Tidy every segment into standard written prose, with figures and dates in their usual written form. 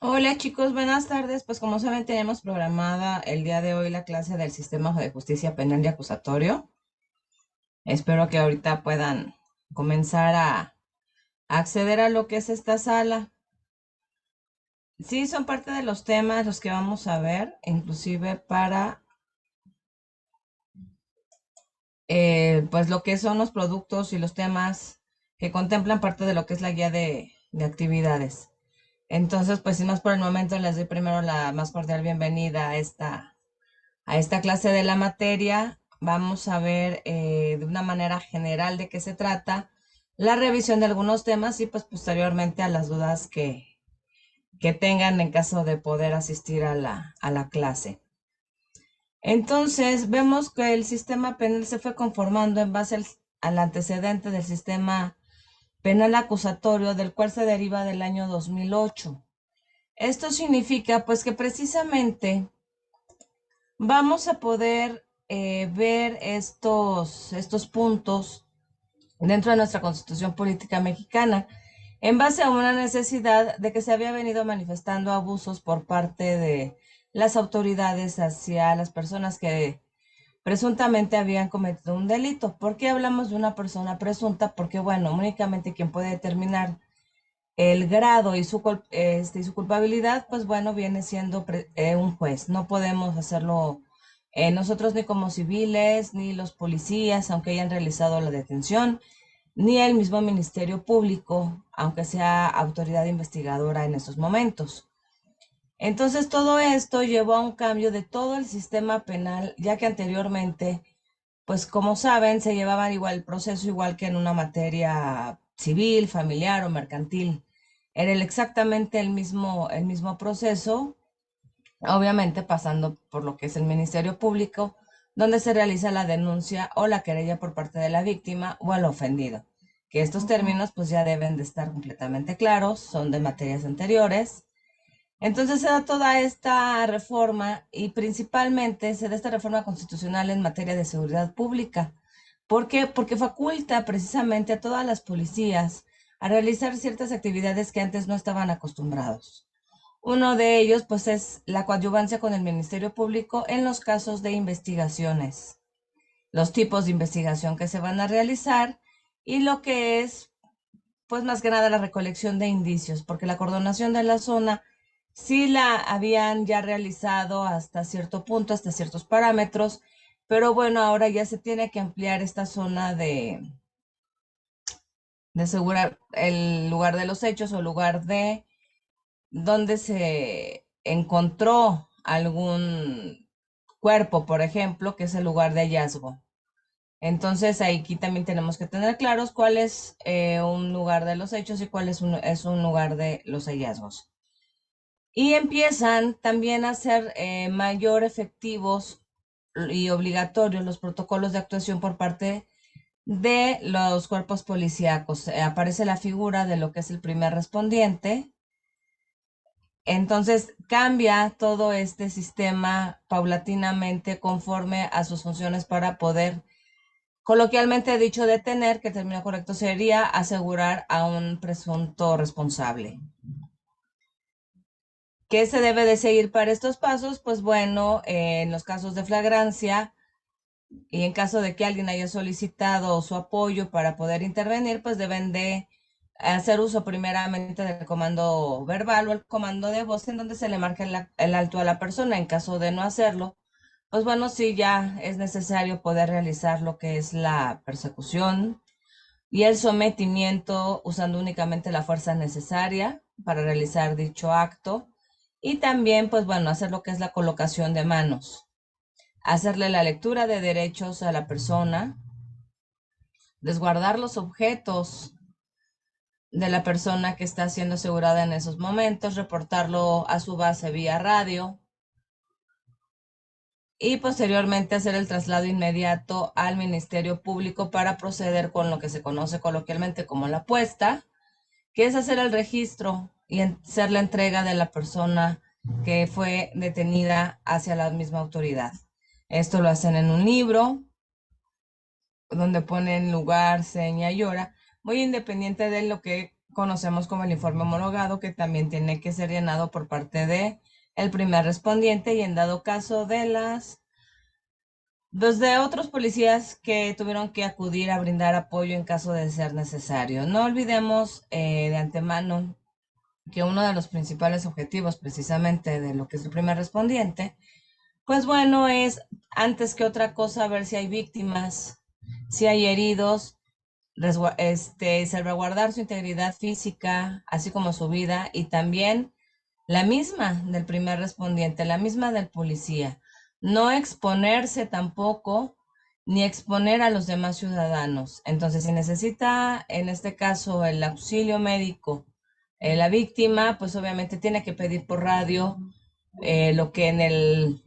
Hola chicos, buenas tardes. Pues como saben, tenemos programada el día de hoy la clase del Sistema de Justicia Penal y Acusatorio. Espero que ahorita puedan comenzar a acceder a lo que es esta sala. Sí, son parte de los temas los que vamos a ver, inclusive para pues lo que son los productos y los temas que contemplan parte de lo que es la guía de actividades. Entonces, pues sin más por el momento, les doy primero la más cordial bienvenida a esta clase de la materia. Vamos a ver de una manera general de qué se trata, la revisión de algunos temas y pues posteriormente a las dudas que tengan en caso de poder asistir a la clase. Entonces, vemos que el sistema penal se fue conformando en base al antecedente del sistema penal acusatorio, del cual se deriva del año 2008. Esto significa pues que precisamente vamos a poder ver estos puntos dentro de nuestra Constitución Política Mexicana en base a una necesidad de que se había venido manifestando abusos por parte de las autoridades hacia las personas que presuntamente habían cometido un delito. ¿Por qué hablamos de una persona presunta? Porque, bueno, únicamente quien puede determinar el grado y su culpabilidad, pues bueno, viene siendo un juez. No podemos hacerlo nosotros ni como civiles, ni los policías, aunque hayan realizado la detención, ni el mismo Ministerio Público, aunque sea autoridad investigadora en estos momentos. Entonces, todo esto llevó a un cambio de todo el sistema penal, ya que anteriormente, pues como saben, se llevaba igual el proceso igual que en una materia civil, familiar o mercantil. Era exactamente el mismo proceso, obviamente pasando por lo que es el Ministerio Público, donde se realiza la denuncia o la querella por parte de la víctima o el ofendido. Que estos términos pues ya deben de estar completamente claros, son de materias anteriores. Entonces se da toda esta reforma y principalmente se da esta reforma constitucional en materia de seguridad pública. ¿Por qué? Porque faculta precisamente a todas las policías a realizar ciertas actividades que antes no estaban acostumbrados. Uno de ellos, pues, es la coadyuvancia con el Ministerio Público en los casos de investigaciones, los tipos de investigación que se van a realizar y lo que es, pues, más que nada la recolección de indicios, porque la coordinación de la zona sí la habían ya realizado hasta cierto punto, hasta ciertos parámetros, pero bueno, ahora ya se tiene que ampliar esta zona de asegurar el lugar de los hechos o lugar de donde se encontró algún cuerpo, por ejemplo, que es el lugar de hallazgo. Entonces, aquí también tenemos que tener claros cuál es un lugar de los hechos y cuál es un lugar de los hallazgos. Y empiezan también a ser mayor efectivos y obligatorios los protocolos de actuación por parte de los cuerpos policíacos. Aparece la figura de lo que es el primer respondiente. Entonces cambia todo este sistema paulatinamente conforme a sus funciones para poder, coloquialmente dicho, detener, que el término correcto sería asegurar a un presunto responsable. ¿Qué se debe de seguir para estos pasos? Pues bueno, en los casos de flagrancia y en caso de que alguien haya solicitado su apoyo para poder intervenir, pues deben de hacer uso primeramente del comando verbal o el comando de voz en donde se le marca el alto a la persona. En caso de no hacerlo, pues bueno, sí ya es necesario poder realizar lo que es la persecución y el sometimiento usando únicamente la fuerza necesaria para realizar dicho acto. Y también, pues bueno, hacer lo que es la colocación de manos, hacerle la lectura de derechos a la persona, desguardar los objetos de la persona que está siendo asegurada en esos momentos, reportarlo a su base vía radio y posteriormente hacer el traslado inmediato al Ministerio Público para proceder con lo que se conoce coloquialmente como la puesta, que es hacer el registro y hacer la entrega de la persona que fue detenida hacia la misma autoridad. Esto lo hacen en un libro donde ponen lugar, seña y hora, muy independiente de lo que conocemos como el informe homologado, que también tiene que ser llenado por parte de el primer respondiente y en dado caso de de otros policías que tuvieron que acudir a brindar apoyo en caso de ser necesario. No olvidemos de antemano que uno de los principales objetivos precisamente de lo que es el primer respondiente, pues bueno, es antes que otra cosa ver si hay víctimas, si hay heridos, salvaguardar su integridad física, así como su vida, y también la misma del primer respondiente, la misma del policía. No exponerse tampoco, ni exponer a los demás ciudadanos. Entonces, si necesita, en este caso, el auxilio médico, la víctima, pues obviamente tiene que pedir por radio lo que en el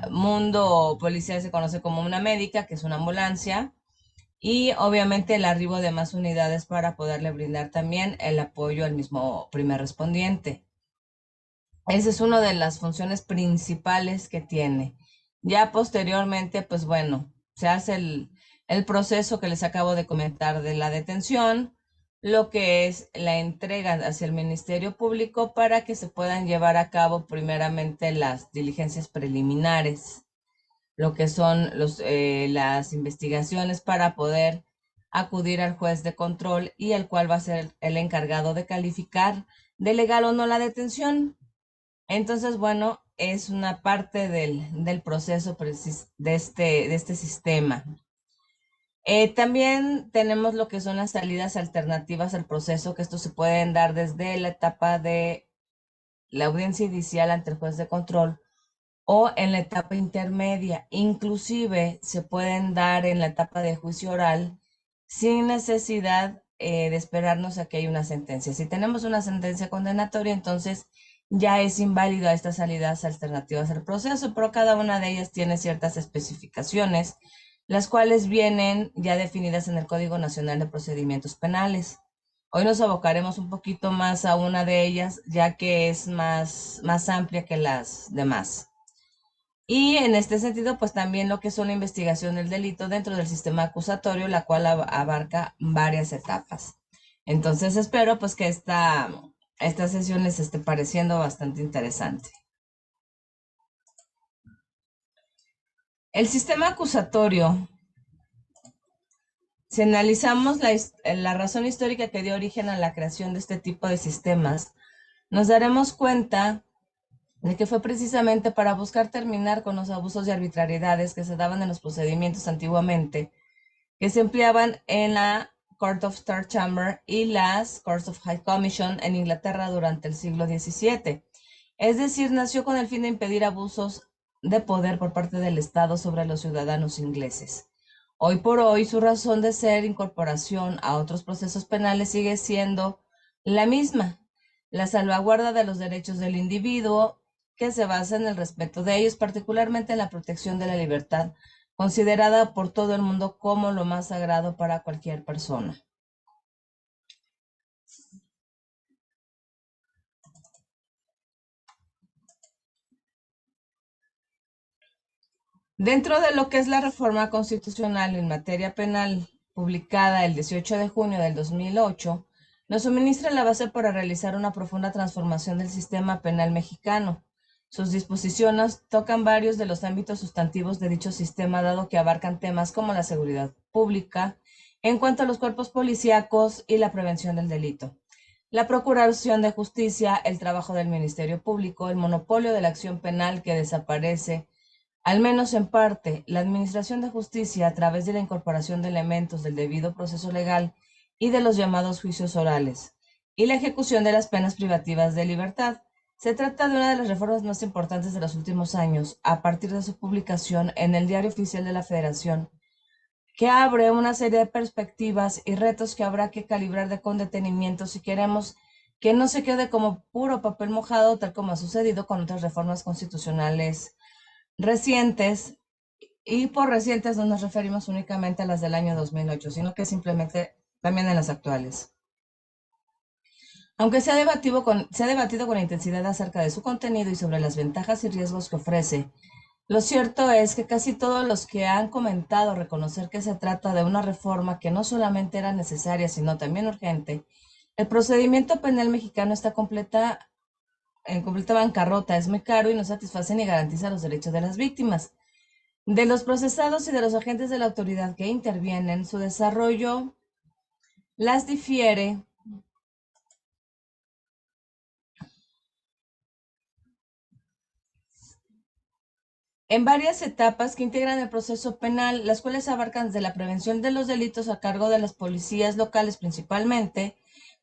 mundo policial se conoce como una médica, que es una ambulancia, y obviamente el arribo de más unidades para poderle brindar también el apoyo al mismo primer respondiente. Esa es una de las funciones principales que tiene. Ya posteriormente, pues bueno, se hace el proceso que les acabo de comentar de la detención, lo que es la entrega hacia el Ministerio Público para que se puedan llevar a cabo primeramente las diligencias preliminares, lo que son las investigaciones para poder acudir al juez de control y el cual va a ser el encargado de calificar de legal o no la detención. Entonces, bueno, es una parte del proceso de este sistema. También tenemos lo que son las salidas alternativas al proceso, que esto se pueden dar desde la etapa de la audiencia inicial ante el juez de control o en la etapa intermedia. Inclusive se pueden dar en la etapa de juicio oral sin necesidad de esperarnos a que haya una sentencia. Si tenemos una sentencia condenatoria, entonces ya es inválida estas salidas alternativas al proceso, pero cada una de ellas tiene ciertas especificaciones, las cuales vienen ya definidas en el Código Nacional de Procedimientos Penales. Hoy nos abocaremos un poquito más a una de ellas, ya que es más amplia que las demás. Y en este sentido, pues también lo que es una investigación del delito dentro del sistema acusatorio, la cual abarca varias etapas. Entonces espero pues que esta sesión les esté pareciendo bastante interesante. El sistema acusatorio, si analizamos la razón histórica que dio origen a la creación de este tipo de sistemas, nos daremos cuenta de que fue precisamente para buscar terminar con los abusos y arbitrariedades que se daban en los procedimientos antiguamente, que se empleaban en la Court of Star Chamber y las Courts of High Commission en Inglaterra durante el siglo XVII. Es decir, nació con el fin de impedir abusos de poder por parte del Estado sobre los ciudadanos ingleses. Hoy por hoy, su razón de ser, incorporación a otros procesos penales, sigue siendo la misma, la salvaguarda de los derechos del individuo, que se basa en el respeto de ellos, particularmente en la protección de la libertad, considerada por todo el mundo como lo más sagrado para cualquier persona. Dentro de lo que es la reforma constitucional en materia penal, publicada el 18 de junio del 2008, nos suministra la base para realizar una profunda transformación del sistema penal mexicano. Sus disposiciones tocan varios de los ámbitos sustantivos de dicho sistema, dado que abarcan temas como la seguridad pública, en cuanto a los cuerpos policíacos y la prevención del delito, la procuración de justicia, el trabajo del Ministerio Público, el monopolio de la acción penal que desaparece, al menos en parte, la Administración de Justicia a través de la incorporación de elementos del debido proceso legal y de los llamados juicios orales, y la ejecución de las penas privativas de libertad. Se trata de una de las reformas más importantes de los últimos años, a partir de su publicación en el Diario Oficial de la Federación, que abre una serie de perspectivas y retos que habrá que calibrar con detenimiento si queremos que no se quede como puro papel mojado, tal como ha sucedido con otras reformas constitucionales recientes, y por recientes no nos referimos únicamente a las del año 2008, sino que simplemente también en las actuales. Aunque se ha debatido con intensidad acerca de su contenido y sobre las ventajas y riesgos que ofrece, lo cierto es que casi todos los que han comentado reconocer que se trata de una reforma que no solamente era necesaria, sino también urgente, El procedimiento penal mexicano está en completa bancarrota, es muy caro y no satisface ni garantiza los derechos de las víctimas. De los procesados y de los agentes de la autoridad que intervienen, su desarrollo las difiere en varias etapas que integran el proceso penal, las cuales abarcan desde la prevención de los delitos a cargo de las policías locales principalmente,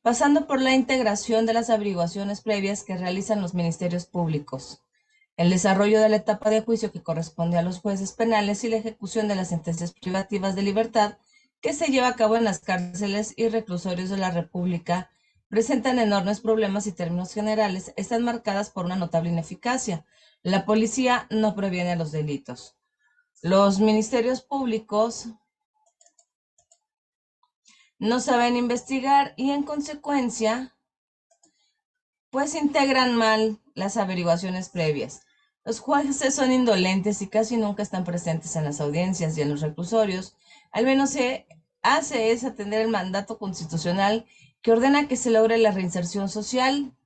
pasando por la integración de las averiguaciones previas que realizan los ministerios públicos, el desarrollo de la etapa de juicio que corresponde a los jueces penales y la ejecución de las sentencias privativas de libertad que se lleva a cabo en las cárceles y reclusorios de la República, presentan enormes problemas y términos generales están marcadas por una notable ineficacia. La policía no previene los delitos. Los ministerios públicos no saben investigar y en consecuencia, pues integran mal las averiguaciones previas. Los jueces son indolentes y casi nunca están presentes en las audiencias y en los reclusorios. Al menos se hace es atender el mandato constitucional que ordena que se logre la reinserción social.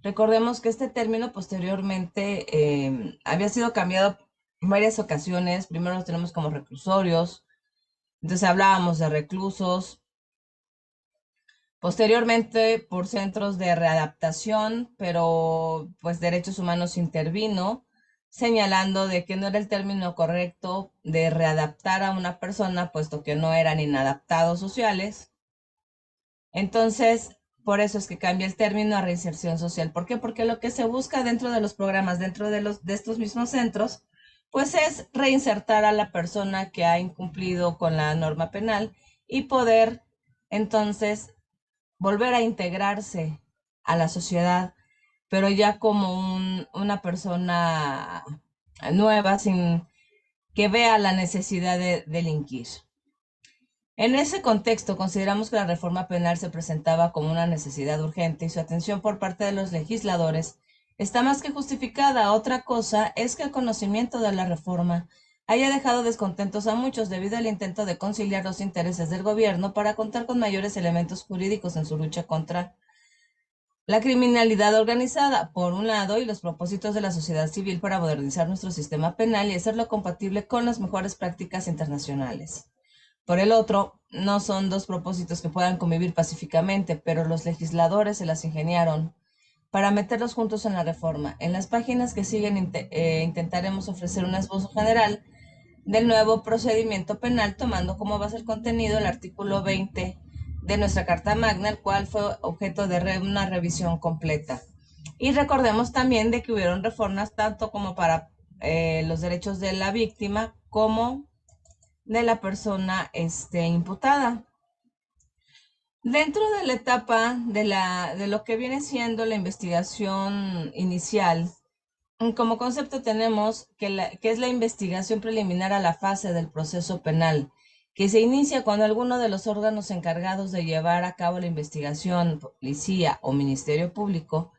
Recordemos que este término posteriormente había sido cambiado en varias ocasiones. Primero los tenemos como reclusorios, entonces hablábamos de reclusos, posteriormente por centros de readaptación, pero pues Derechos Humanos intervino, señalando de que no era el término correcto de readaptar a una persona, puesto que no eran inadaptados sociales. Entonces, por eso es que cambia el término a reinserción social. ¿Por qué? Porque lo que se busca dentro de los programas, dentro de estos mismos centros, pues es reinsertar a la persona que ha incumplido con la norma penal y poder entonces volver a integrarse a la sociedad, pero ya como una persona nueva, sin que vea la necesidad de delinquir. En ese contexto, consideramos que la reforma penal se presentaba como una necesidad urgente y su atención por parte de los legisladores está más que justificada. Otra cosa es que el conocimiento de la reforma haya dejado descontentos a muchos debido al intento de conciliar los intereses del gobierno para contar con mayores elementos jurídicos en su lucha contra la criminalidad organizada, por un lado, y los propósitos de la sociedad civil para modernizar nuestro sistema penal y hacerlo compatible con las mejores prácticas internacionales. Por el otro, no son dos propósitos que puedan convivir pacíficamente, pero los legisladores se las ingeniaron para meterlos juntos en la reforma. En las páginas que siguen intentaremos ofrecer un esbozo general del nuevo procedimiento penal, tomando como base el contenido el artículo 20 de nuestra Carta Magna, el cual fue objeto de una revisión completa. Y recordemos también de que hubieron reformas tanto como para los derechos de la víctima como de la persona imputada. Dentro de la etapa de lo que viene siendo la investigación inicial, como concepto tenemos que es la investigación preliminar a la fase del proceso penal, que se inicia cuando alguno de los órganos encargados de llevar a cabo la investigación, policía o ministerio público,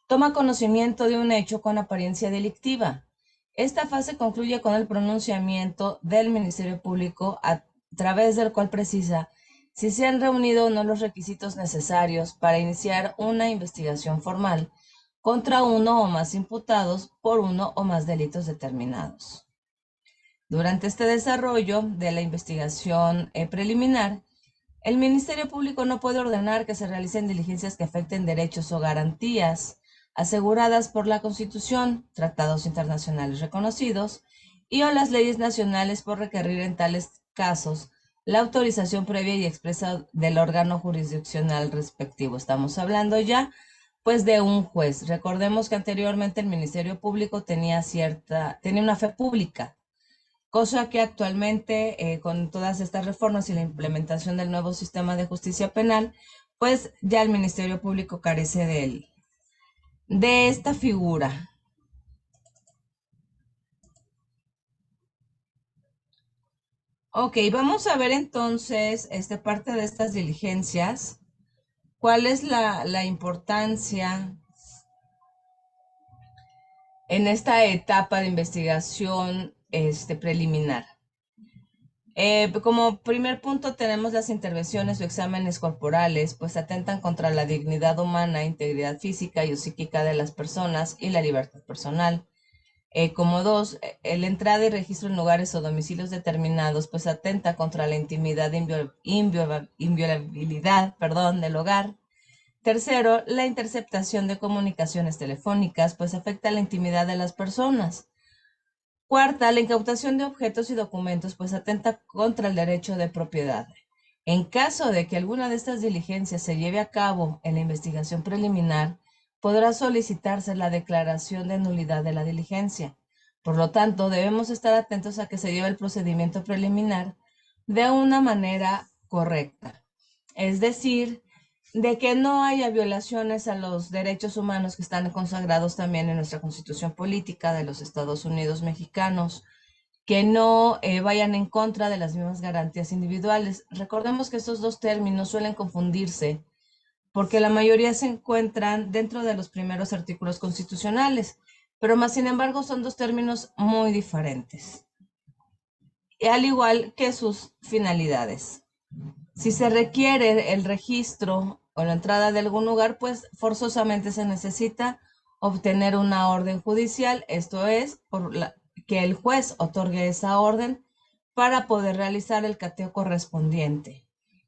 toma conocimiento de un hecho con apariencia delictiva. Esta fase concluye con el pronunciamiento del Ministerio Público a través del cual precisa si se han reunido o no los requisitos necesarios para iniciar una investigación formal contra uno o más imputados por uno o más delitos determinados. Durante este desarrollo de la investigación preliminar, el Ministerio Público no puede ordenar que se realicen diligencias que afecten derechos o garantías aseguradas por la Constitución, tratados internacionales reconocidos y o las leyes nacionales por requerir en tales casos la autorización previa y expresa del órgano jurisdiccional respectivo. Estamos hablando ya pues de un juez. Recordemos que anteriormente el Ministerio Público tenía una fe pública, cosa que actualmente con todas estas reformas y la implementación del nuevo sistema de justicia penal, pues ya el Ministerio Público carece de esta figura. Ok, vamos a ver entonces parte de estas diligencias. ¿Cuál es la importancia en esta etapa de investigación preliminar? Como primer punto tenemos las intervenciones o exámenes corporales, pues atentan contra la dignidad humana, integridad física y psíquica de las personas y la libertad personal. Como dos, el entrada y registro en lugares o domicilios determinados, pues atenta contra la intimidad e inviolabilidad, perdón, del hogar. Tercero, la interceptación de comunicaciones telefónicas, pues afecta la intimidad de las personas. Cuarta, la incautación de objetos y documentos, pues atenta contra el derecho de propiedad. En caso de que alguna de estas diligencias se lleve a cabo en la investigación preliminar, podrá solicitarse la declaración de nulidad de la diligencia. Por lo tanto, debemos estar atentos a que se lleve el procedimiento preliminar de una manera correcta. Es decir, de que no haya violaciones a los derechos humanos que están consagrados también en nuestra Constitución Política de los Estados Unidos mexicanos, que no vayan en contra de las mismas garantías individuales. Recordemos que estos dos términos suelen confundirse porque la mayoría se encuentran dentro de los primeros artículos constitucionales, pero más sin embargo son dos términos muy diferentes, al igual que sus finalidades. Si se requiere el registro o la entrada de algún lugar, pues forzosamente se necesita obtener una orden judicial, esto es, que el juez otorgue esa orden para poder realizar el cateo correspondiente.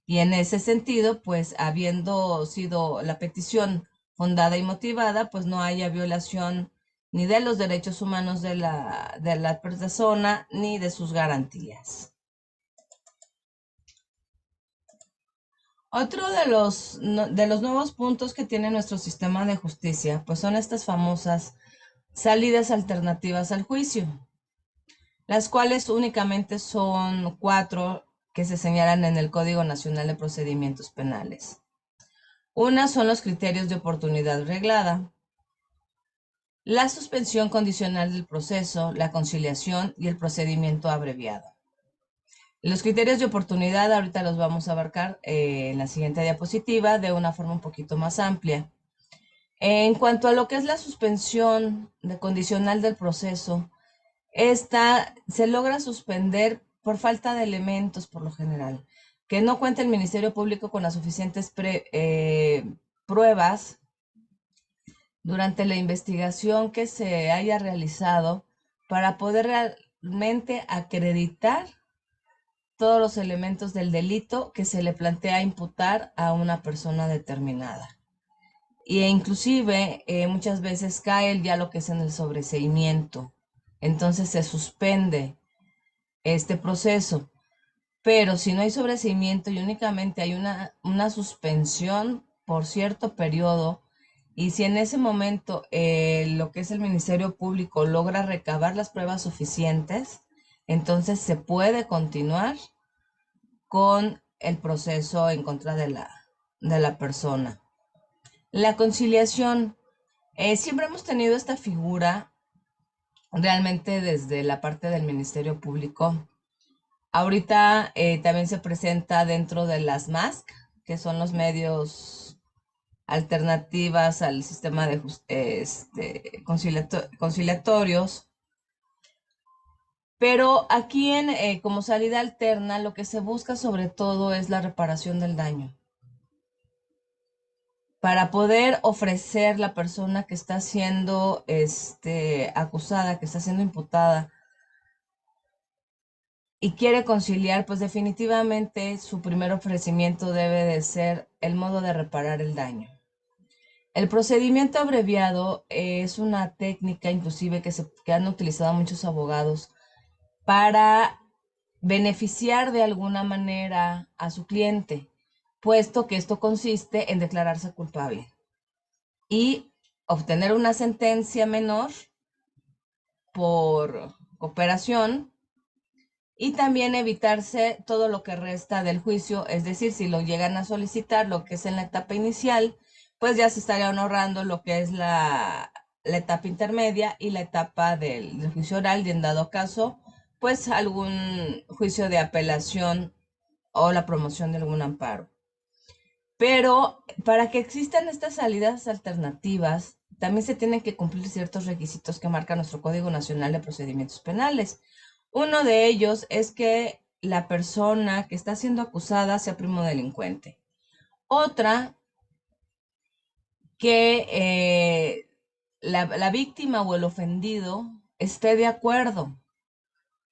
Y en ese sentido, pues habiendo sido la petición fundada y motivada, pues no haya violación ni de los derechos humanos de la persona ni de sus garantías. Otro de los nuevos puntos que tiene nuestro sistema de justicia, pues son estas famosas salidas alternativas al juicio, las cuales únicamente son 4 que se señalan en el Código Nacional de Procedimientos Penales. Una son los criterios de oportunidad reglada, la suspensión condicional del proceso, la conciliación y el procedimiento abreviado. Los criterios de oportunidad ahorita los vamos a abarcar en la siguiente diapositiva de una forma un poquito más amplia. En cuanto a lo que es la suspensión de condicional del proceso, esta se logra suspender por falta de elementos por lo general, que no cuenta el Ministerio Público con las suficientes pruebas durante la investigación que se haya realizado para poder realmente acreditar todos los elementos del delito que se le plantea imputar a una persona determinada. Y inclusive muchas veces cae ya lo que es en el sobreseimiento. Entonces se suspende este proceso. Pero si no hay sobreseimiento y únicamente hay una suspensión por cierto periodo, y si en ese momento lo que es el Ministerio Público logra recabar las pruebas suficientes, entonces se puede continuar con el proceso en contra de la persona. La conciliación. Siempre hemos tenido esta figura realmente desde la parte del Ministerio Público. Ahorita también se presenta dentro de las MASC, que son los medios alternativas al sistema de conciliatorios. Pero aquí como salida alterna lo que se busca sobre todo es la reparación del daño. Para poder ofrecer la persona que está siendo acusada, que está siendo imputada y quiere conciliar, pues definitivamente su primer ofrecimiento debe de ser el modo de reparar el daño. El procedimiento abreviado es una técnica inclusive que han utilizado muchos abogados para beneficiar de alguna manera a su cliente, puesto que esto consiste en declararse culpable y obtener una sentencia menor por cooperación y también evitarse todo lo que resta del juicio, es decir, si lo llegan a solicitar, lo que es en la etapa inicial, pues ya se estarían ahorrando lo que es la etapa intermedia y la etapa del juicio oral y en dado caso, pues algún juicio de apelación o la promoción de algún amparo. Pero para que existan estas salidas alternativas, también se tienen que cumplir ciertos requisitos que marca nuestro Código Nacional de Procedimientos Penales. Uno de ellos es que la persona que está siendo acusada sea primo delincuente. Otra, que la víctima o el ofendido esté de acuerdo,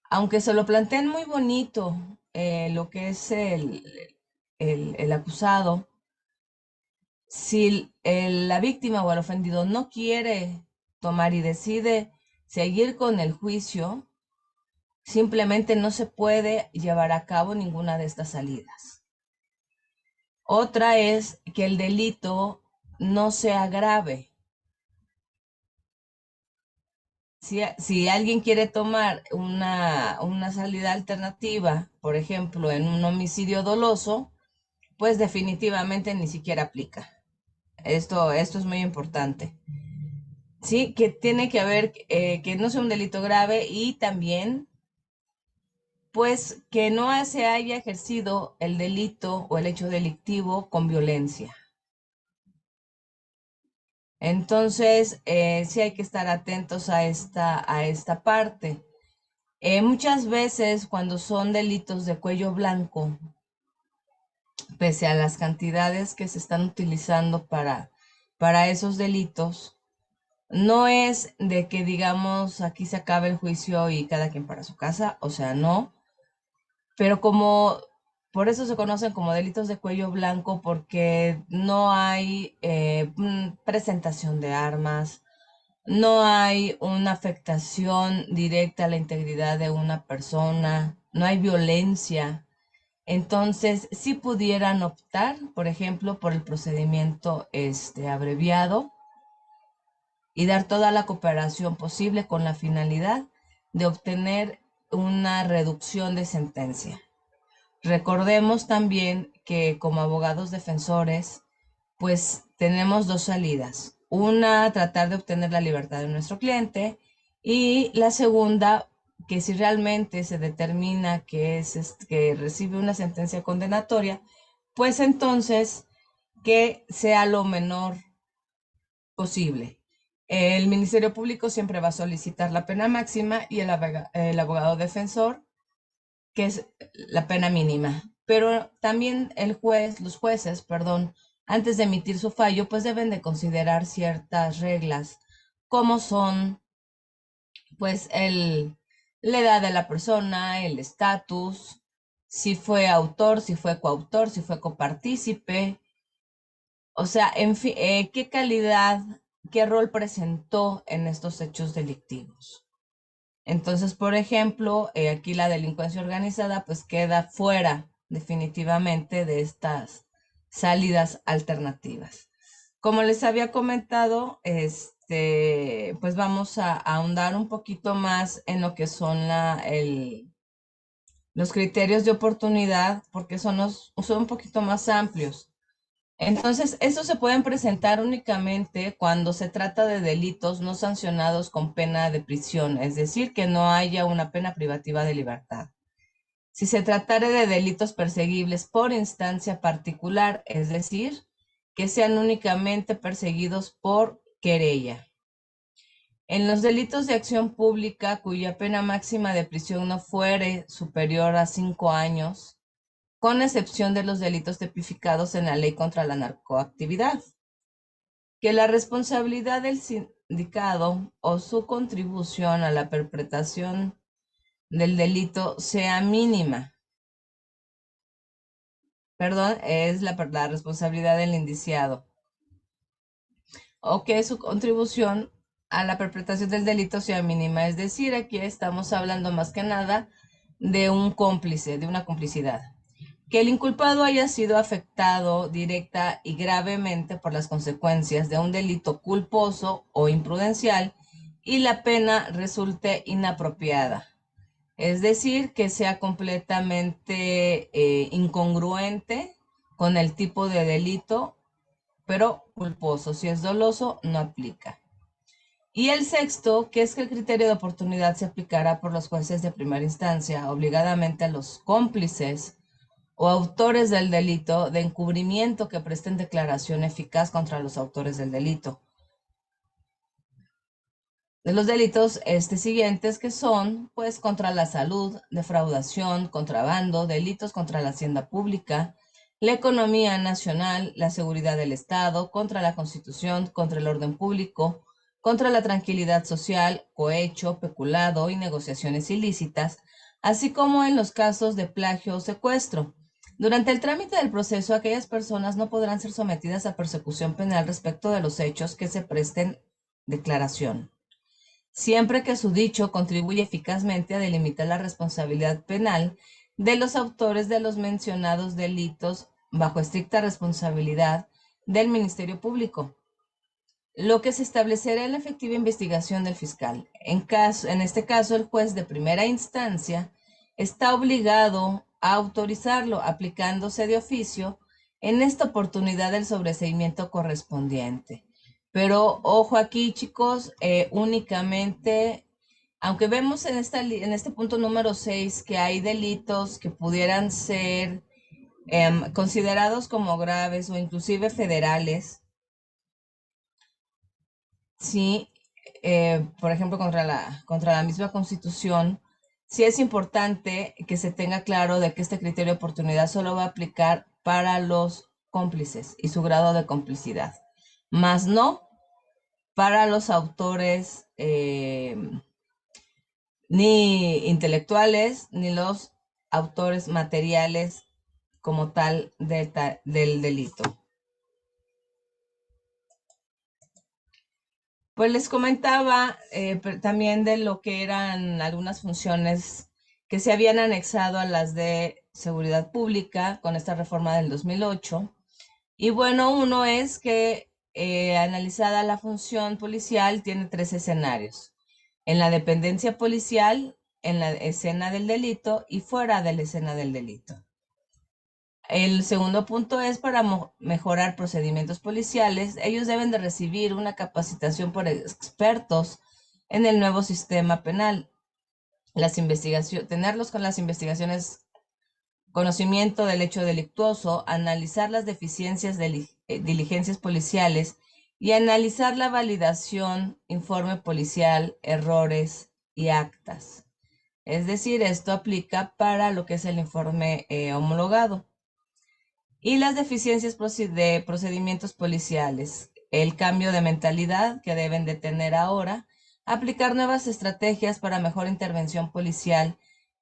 aunque se lo planteen muy bonito, lo que es el acusado. Si la víctima o el ofendido no quiere tomar y decide seguir con el juicio, simplemente no se puede llevar a cabo ninguna de estas salidas. Otra es que el delito no sea grave. Si alguien quiere tomar una salida alternativa, por ejemplo, en un homicidio doloso, pues definitivamente ni siquiera aplica. Esto es muy importante. Sí, que tiene que haber, que no sea un delito grave y también, pues, que no se haya ejercido el delito o el hecho delictivo con violencia. Entonces, sí hay que estar atentos a esta parte. Muchas veces cuando son delitos de cuello blanco, pese a las cantidades que se están utilizando para esos delitos, no es de que digamos aquí se acabe el juicio y cada quien para su casa, o sea, no, pero como por eso se conocen como delitos de cuello blanco, porque no hay presentación de armas, no hay una afectación directa a la integridad de una persona, no hay violencia. Entonces, sí pudieran optar, por ejemplo, por el procedimiento abreviado y dar toda la cooperación posible con la finalidad de obtener una reducción de sentencia. Recordemos también que como abogados defensores, pues tenemos dos salidas. Una, tratar de obtener la libertad de nuestro cliente y la segunda, que si realmente se determina que recibe una sentencia condenatoria, pues entonces que sea lo menor posible. El Ministerio Público siempre va a solicitar la pena máxima y el abogado defensor, que es la pena mínima. Pero también los jueces, perdón, antes de emitir su fallo, pues deben de considerar ciertas reglas, como son, pues, la edad de la persona, el estatus, si fue autor, si fue coautor, si fue copartícipe, o sea, en fin, qué calidad, qué rol presentó en estos hechos delictivos. Entonces, por ejemplo, aquí la delincuencia organizada pues queda fuera definitivamente de estas salidas alternativas. Como les había comentado, pues vamos a ahondar un poquito más en lo que son los criterios de oportunidad, porque son un poquito más amplios. Entonces, estos se pueden presentar únicamente cuando se trata de delitos no sancionados con pena de prisión, es decir, que no haya una pena privativa de libertad. Si se tratara de delitos perseguibles por instancia particular, es decir, que sean únicamente perseguidos por querella. En los delitos de acción pública cuya pena máxima de prisión no fuere superior a 5 años, con excepción de los delitos tipificados en la ley contra la narcoactividad, que la responsabilidad del sindicado o su contribución a la perpetración del delito sea mínima. Perdón, es la responsabilidad del indiciado. O que su contribución a la perpetración del delito sea mínima. Es decir, aquí estamos hablando más que nada de un cómplice, de una complicidad. Que el inculpado haya sido afectado directa y gravemente por las consecuencias de un delito culposo o imprudencial y la pena resulte inapropiada. Es decir, que sea completamente incongruente con el tipo de delito, pero culposo. Si es doloso, no aplica. Y el sexto, que es que el criterio de oportunidad se aplicará por los jueces de primera instancia obligadamente a los cómplices o autores del delito de encubrimiento que presten declaración eficaz contra los autores del delito. de los delitos siguientes que son, pues, contra la salud, defraudación, contrabando, delitos contra la hacienda pública, la economía nacional, la seguridad del Estado, contra la Constitución, contra el orden público, contra la tranquilidad social, cohecho, peculado y negociaciones ilícitas, así como en los casos de plagio o secuestro. Durante el trámite del proceso, aquellas personas no podrán ser sometidas a persecución penal respecto de los hechos que se presten declaración, siempre que su dicho contribuye eficazmente a delimitar la responsabilidad penal de los autores de los mencionados delitos bajo estricta responsabilidad del Ministerio Público, lo que se establecerá en la efectiva investigación del fiscal. En este caso, el juez de primera instancia está obligado a autorizarlo, aplicándose de oficio en esta oportunidad el sobreseimiento correspondiente. Pero ojo aquí, chicos, únicamente, aunque vemos en este punto número 6 que hay delitos que pudieran ser considerados como graves o inclusive federales, sí, por ejemplo, contra la misma Constitución, sí es importante que se tenga claro de que este criterio de oportunidad solo va a aplicar para los cómplices y su grado de complicidad, más no para los autores ni intelectuales ni los autores materiales como tal del delito. Pues les comentaba también de lo que eran algunas funciones que se habían anexado a las de seguridad pública con esta reforma del 2008. Y bueno, uno es que analizada la función policial tiene tres escenarios: en la dependencia policial, en la escena del delito y fuera de la escena del delito. El segundo punto es para mejorar procedimientos policiales. Ellos deben de recibir una capacitación por expertos en el nuevo sistema penal. Tenerlos con las investigaciones, conocimiento del hecho delictuoso, analizar las deficiencias de diligencias policiales y analizar la validación, informe policial, errores y actas. Es decir, esto aplica para lo que es el informe homologado. Y las deficiencias de procedimientos policiales, el cambio de mentalidad que deben de tener ahora, aplicar nuevas estrategias para mejor intervención policial,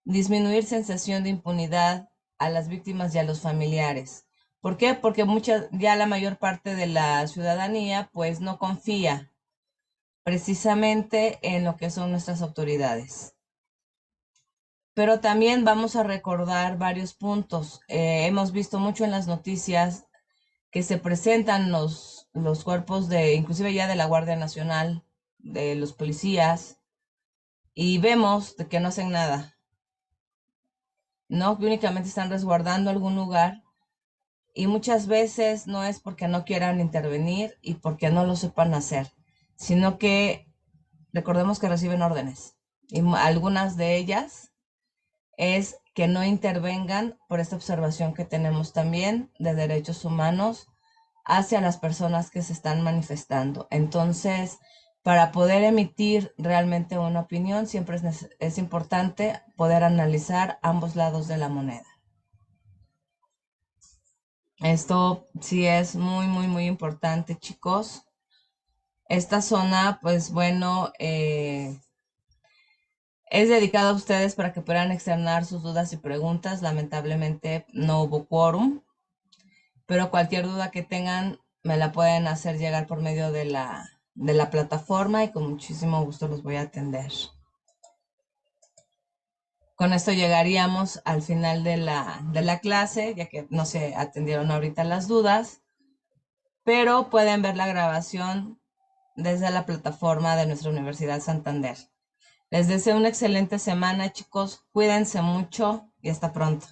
disminuir sensación de impunidad a las víctimas y a los familiares. ¿Por qué? Porque ya la mayor parte de la ciudadanía pues no confía precisamente en lo que son nuestras autoridades. Pero también vamos a recordar varios puntos. Hemos visto mucho en las noticias que se presentan los cuerpos inclusive ya de la Guardia Nacional, de los policías, y vemos de que no hacen nada, ¿no? Que únicamente están resguardando algún lugar, y muchas veces no es porque no quieran intervenir y porque no lo sepan hacer, sino que recordemos que reciben órdenes, y algunas de ellas es que no intervengan por esta observación que tenemos también de derechos humanos hacia las personas que se están manifestando. Entonces, para poder emitir realmente una opinión, siempre es importante poder analizar ambos lados de la moneda. Esto sí es muy, muy, muy importante, chicos. Esta zona, pues bueno, es dedicada a ustedes para que puedan externar sus dudas y preguntas. Lamentablemente no hubo quórum, pero cualquier duda que tengan me la pueden hacer llegar por medio de la plataforma y con muchísimo gusto los voy a atender. Con esto llegaríamos al final de la clase, ya que no se atendieron ahorita las dudas, pero pueden ver la grabación desde la plataforma de nuestra Universidad Santander. Les deseo una excelente semana, chicos. Cuídense mucho y hasta pronto.